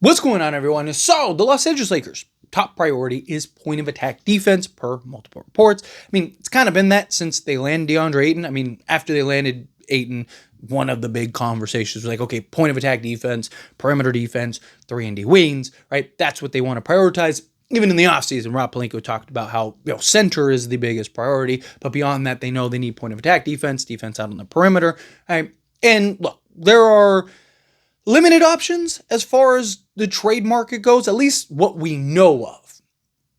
What's going on, everyone? So, the Los Angeles Lakers' top priority is point of attack defense per multiple reports. I mean, it's kind of been that since they landed DeAndre Ayton. I mean, after they landed Ayton, one of the big conversations was like, okay, point of attack defense, perimeter defense, 3-and-D wings, right? That's what they want to prioritize. Even in the offseason, Rob Pelinka talked about how center is the biggest priority, but beyond that, they know they need point of attack defense out on the perimeter. Right? And look, there are limited options as far as the trade market goes, at least what we know of.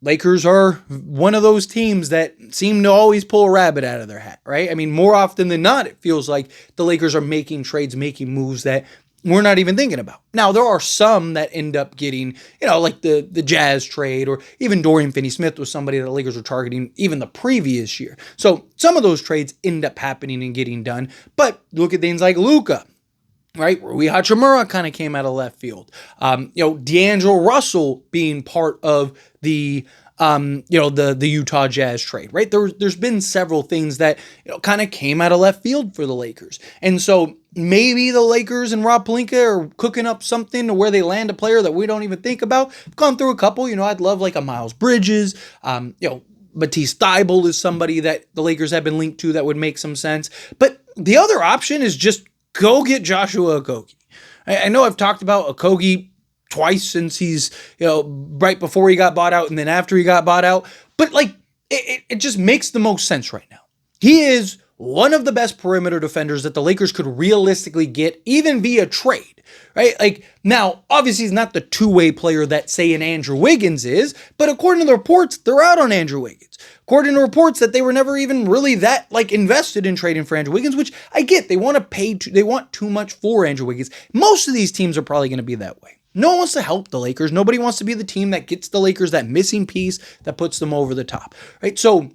Lakers are one of those teams that seem to always pull a rabbit out of their hat, right? I mean, more often than not, it feels like the Lakers are making trades, making moves that we're not even thinking about. Now, there are some that end up getting, like the Jazz trade, or even Dorian Finney-Smith was somebody that the Lakers were targeting even the previous year. So some of those trades end up happening and getting done. But look at things like Luka. Right, Rui Hachimura kind of came out of left field. D'Angelo Russell being part of the Utah Jazz trade. Right, there's been several things that kind of came out of left field for the Lakers, and so maybe the Lakers and Rob Pelinka are cooking up something to where they land a player that we don't even think about. I've gone through a couple. I'd love like a Miles Bridges. Matisse Thybulle is somebody that the Lakers have been linked to that would make some sense. But the other option is just go get Joshua Okogie. I know I've talked about Okogie twice since he's, right before he got bought out and then after he got bought out. But it just makes the most sense right now. He is one of the best perimeter defenders that the Lakers could realistically get, even via trade, right? Now, obviously he's not the two-way player that, say, an Andrew Wiggins is, but according to the reports, they're out on Andrew Wiggins. According to reports that they were never even really that invested in trading for Andrew Wiggins, which I get. They want to pay, they want too much for Andrew Wiggins. Most of these teams are probably going to be that way. No one wants to help the Lakers. Nobody wants to be the team that gets the Lakers that missing piece that puts them over the top, right? So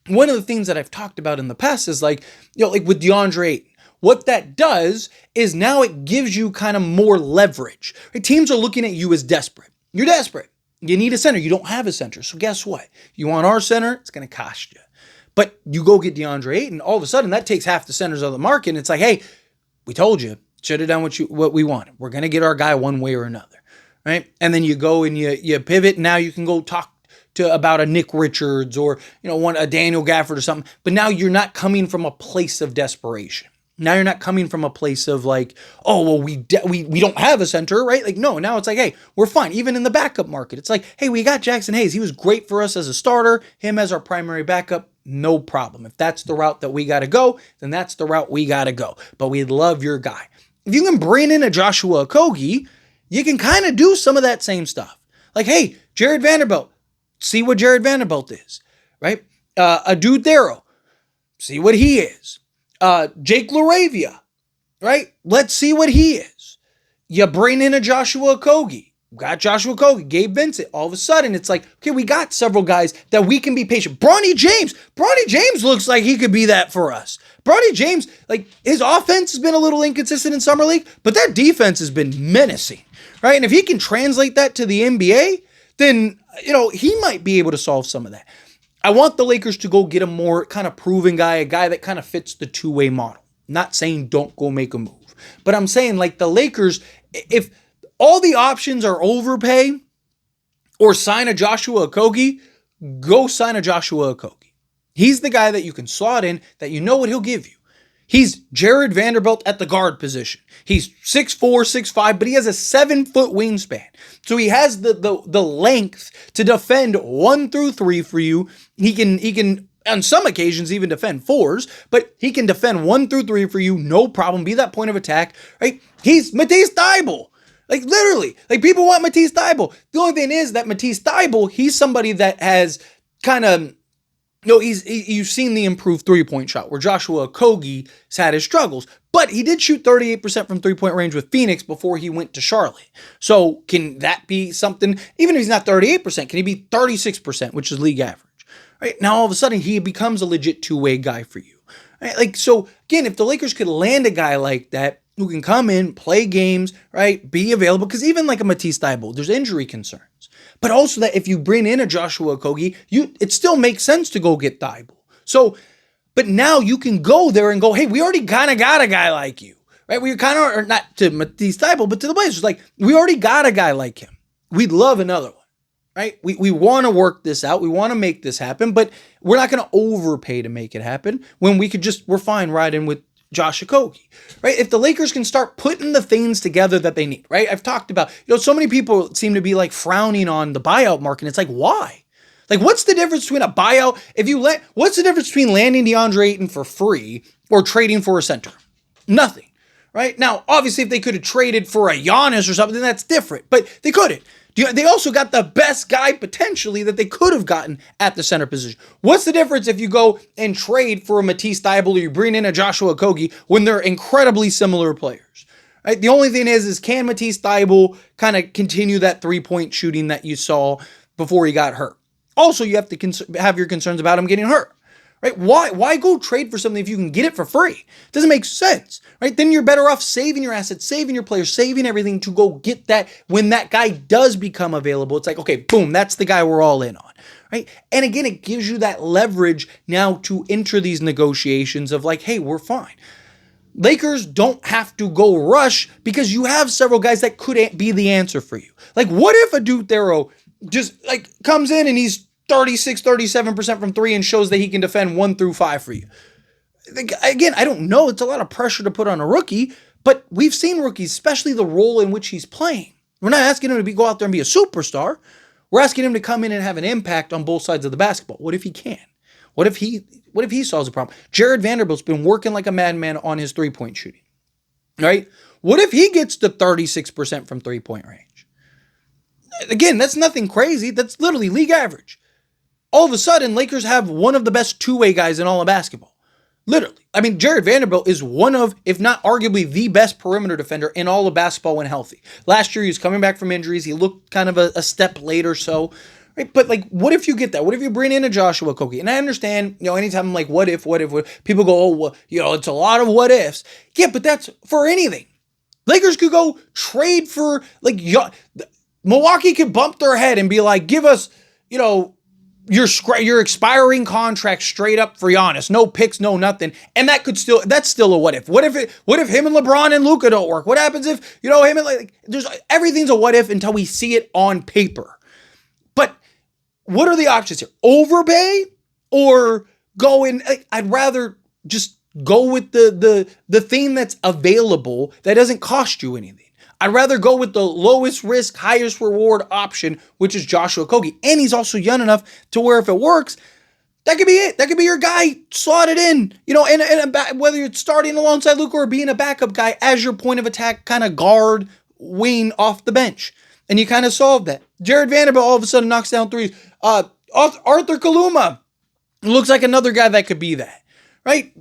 one of the things that I've talked about in the past is like with DeAndre Ayton. What that does is now it gives you kind of more leverage. Right? Teams are looking at you as desperate. You're desperate. You need a center. You don't have a center. So guess what? You want our center? It's going to cost you. But you go get DeAndre Ayton, all of a sudden that takes half the centers of the market. And it's like, hey, we told you. Should have done what we wanted. We're going to get our guy one way or another. Right? And then you go and you pivot. And now you can go talk about a Nick Richards or a Daniel Gafford or something. But now you're not coming from a place of desperation. Now you're not coming from a place of like, oh, well, we don't have a center, right? No, now it's like, hey, we're fine. Even in the backup market, it's like, hey, we got Jackson Hayes. He was great for us as a starter. Him as our primary backup, no problem. If that's the route that we got to go, then that's the route we got to go. But we love your guy. If you can bring in a Joshua Okogie, you can kind of do some of that same stuff. Like, hey, Jared Vanderbilt, see what Jared Vanderbilt is, right? Adu Thero, see what he is. Jake LaRavia, right? Let's see what he is. You bring in a Joshua Okogie. Got Joshua Okogie, Gabe Vincent. All of a sudden, it's like, okay, we got several guys that we can be patient. Bronny James looks like he could be that for us. Bronny James, his offense has been a little inconsistent in Summer League, but that defense has been menacing, right? And if he can translate that to the NBA, then, he might be able to solve some of that. I want the Lakers to go get a more kind of proven guy, a guy that kind of fits the two-way model. I'm not saying don't go make a move, but I'm saying the Lakers, if all the options are overpay or sign a Joshua Okogie, go sign a Joshua Okogie. He's the guy that you can slot in, that you know what he'll give you. He's Jared Vanderbilt at the guard position. He's 6'4", 6'5", but he has a 7-foot wingspan. So he has the length to defend 1 through 3 for you. He can on some occasions even defend 4s, but he can defend 1 through 3 for you, no problem. Be that point of attack, right? He's Matisse Thybulle. Literally, people want Matisse Thybulle. The only thing is that Matisse Thybulle, he's somebody that has kind of, you've seen the improved three-point shot where Joshua Okogie has had his struggles, but he did shoot 38% from three-point range with Phoenix before he went to Charlotte. So can that be something, even if he's not 38%, can he be 36%, which is league average? Right? Now, all of a sudden, he becomes a legit two-way guy for you. Right? So again, if the Lakers could land a guy like that, who can come in, play games, right, be available, because even like a Matisse Thybulle, there's injury concerns. But also that if you bring in a Joshua Okogie, it still makes sense to go get Thybulle. So, but now you can go there and go, hey, we already kind of got a guy like you, right? We kind of are not to Matisse Thybulle, but to the Blazers. Like, we already got a guy like him. We'd love another one, right? We want to work this out. We want to make this happen, but we're not going to overpay to make it happen when we're fine riding with Josh Okogie, right? If the Lakers can start putting the things together that they need, right? I've talked about, so many people seem to be like frowning on the buyout market. It's like, why? Like, what's the difference between a buyout? What's the difference between landing DeAndre Ayton for free or trading for a center? Nothing, right? Now, obviously, if they could have traded for a Giannis or something, that's different, but they couldn't. They also got the best guy potentially that they could have gotten at the center position. What's the difference if you go and trade for a Matisse Thybulle or you bring in a Joshua Okogie when they're incredibly similar players? Right? The only thing is can Matisse Thybulle kind of continue that three-point shooting that you saw before he got hurt? Also, you have to have your concerns about him getting hurt. Right? Why go trade for something if you can get it for free? It doesn't make sense, right? Then you're better off saving your assets, saving your players, saving everything to go get that when that guy does become available. It's like, okay, boom, that's the guy we're all in on, right? And again, it gives you that leverage now to enter these negotiations of like, hey, we're fine. Lakers don't have to go rush because you have several guys that could be the answer for you. Like, what if a Dude Thero just like comes in and he's 37% from three and shows that he can defend 1 through 5 for you? Again, I don't know. It's a lot of pressure to put on a rookie, but we've seen rookies, especially the role in which he's playing. We're not asking him to go out there and be a superstar. We're asking him to come in and have an impact on both sides of the basketball. What if he can? What if he solves a problem? Jared Vanderbilt's been working like a madman on his three-point shooting, right? What if he gets to 36% from three-point range? Again, that's nothing crazy. That's literally league average. All of a sudden, Lakers have one of the best two-way guys in all of basketball. Literally. I mean, Jared Vanderbilt is one of, if not arguably the best perimeter defender in all of basketball when healthy. Last year, he was coming back from injuries. He looked kind of a step late or so. Right? But like, what if you get that? What if you bring in a Joshua Okogie? And I understand, anytime I'm like, what if, people go, oh, well, it's a lot of what ifs. Yeah, but that's for anything. Lakers could go trade for, like, Milwaukee could bump their head and be like, give us, your expiring contract straight up for Giannis. No picks, no nothing. And that's still a what if. What if him and LeBron and Luka don't work? What happens if, him and everything's a what if until we see it on paper. But what are the options here? Overpay or go in? I'd rather just go with the thing that's available that doesn't cost you anything. I'd rather go with the lowest risk, highest reward option, which is Joshua Okogie. And he's also young enough to where if it works, that could be it. That could be your guy slotted in, and whether it's starting alongside Luka or being a backup guy as your point of attack kind of guard wing off the bench. And you kind of solve that. Jared Vanderbilt all of a sudden knocks down threes. Arthur Kaluma looks like another guy that could be that, right?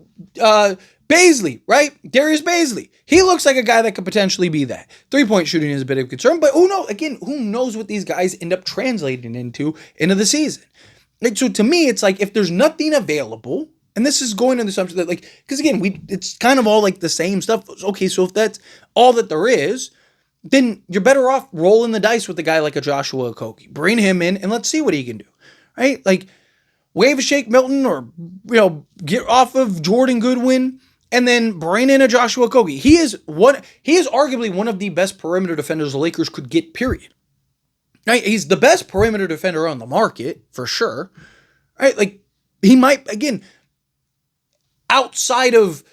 Baisley, right? Darius Baisley. He looks like a guy that could potentially be that. Three-point shooting is a bit of a concern, but who knows what these guys end up translating into the season. Like, so to me, it's like if there's nothing available, and this is going into the assumption that because again, it's kind of all like the same stuff. Okay, so if that's all that there is, then you're better off rolling the dice with a guy like a Joshua Okogie. Bring him in and let's see what he can do, right? Like, wave a Shake Milton or, get off of Jordan Goodwin and then bring in a Joshua Okogie. He is arguably one of the best perimeter defenders the Lakers could get, period. Right? He's the best perimeter defender on the market, for sure. Right? Like, he might, again, outside of,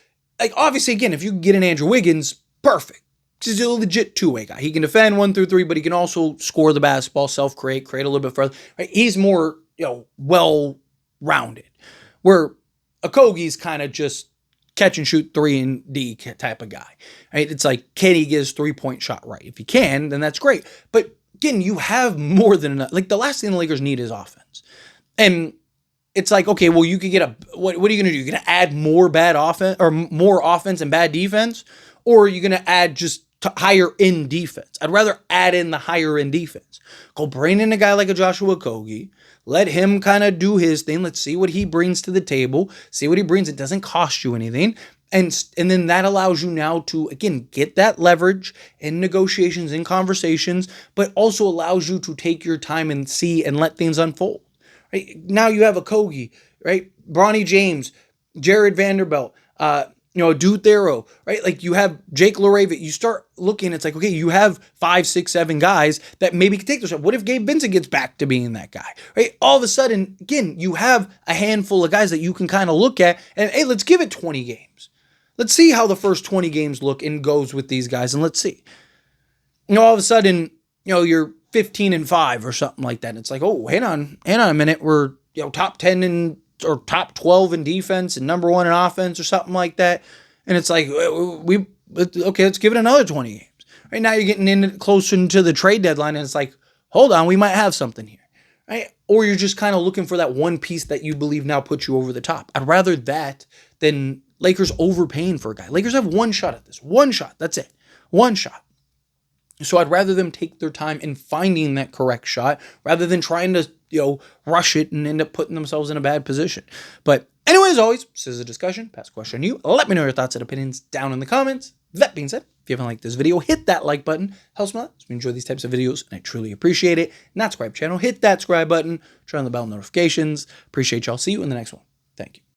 obviously, again, if you get an Andrew Wiggins, perfect. He's a legit two-way guy. He can defend 1 through 3, but he can also score the basketball, self-create, create a little bit further. Right? He's more, well-rounded. Where Okogie's kind of just catch and shoot 3 and D type of guy, right? It's like, can he get his 3-point shot right? If he can, then that's great. But again, you have more than enough. Like, the last thing the Lakers need is offense. And it's like, okay, well, you could get what are you going to do? You're going to add more bad offense or more offense and bad defense? Or are you going to add just higher end defense? I'd rather add in the higher end defense. Go bring in a guy like a Joshua Okogie. Let him kind of do his thing. Let's see what he brings to the table. See what he brings. It doesn't cost you anything. And then that allows you now to, again, get that leverage in negotiations, in conversations, but also allows you to take your time and see and let things unfold. Right? Now you have Okogie, right? Bronny James, Jared Vanderbilt, Dude Thero, right? Like you have Jake LaRave. You start looking, it's like, okay, you have 5, 6, 7 guys that maybe can take those shots. What if Gabe Vincent gets back to being that guy, right? All of a sudden, again, you have a handful of guys that you can kind of look at and, hey, let's give it 20 games. Let's see how the first 20 games look and goes with these guys, and let's see. All of a sudden, you're 15-5 or something like that. And it's like, oh, hang on a minute. We're top 10 or top 12 in defense and number 1 in offense or something like that. And it's like, okay, let's give it another 20 games. Right now you're getting in closer to the trade deadline, and it's like, hold on, we might have something here. Right? Or you're just kind of looking for that one piece that you believe now puts you over the top. I'd rather that than Lakers overpaying for a guy. Lakers have one shot at this. One shot. That's it. One shot. So I'd rather them take their time in finding that correct shot rather than trying to, rush it and end up putting themselves in a bad position. But anyway, as always, this is a discussion. Pass a question to you. Let me know your thoughts and opinions down in the comments. That being said, if you haven't liked this video, hit that like button. Helps me out. We enjoy these types of videos, and I truly appreciate it. Not subscribe channel, hit that subscribe button. Turn on the bell notifications. Appreciate y'all. See you in the next one. Thank you.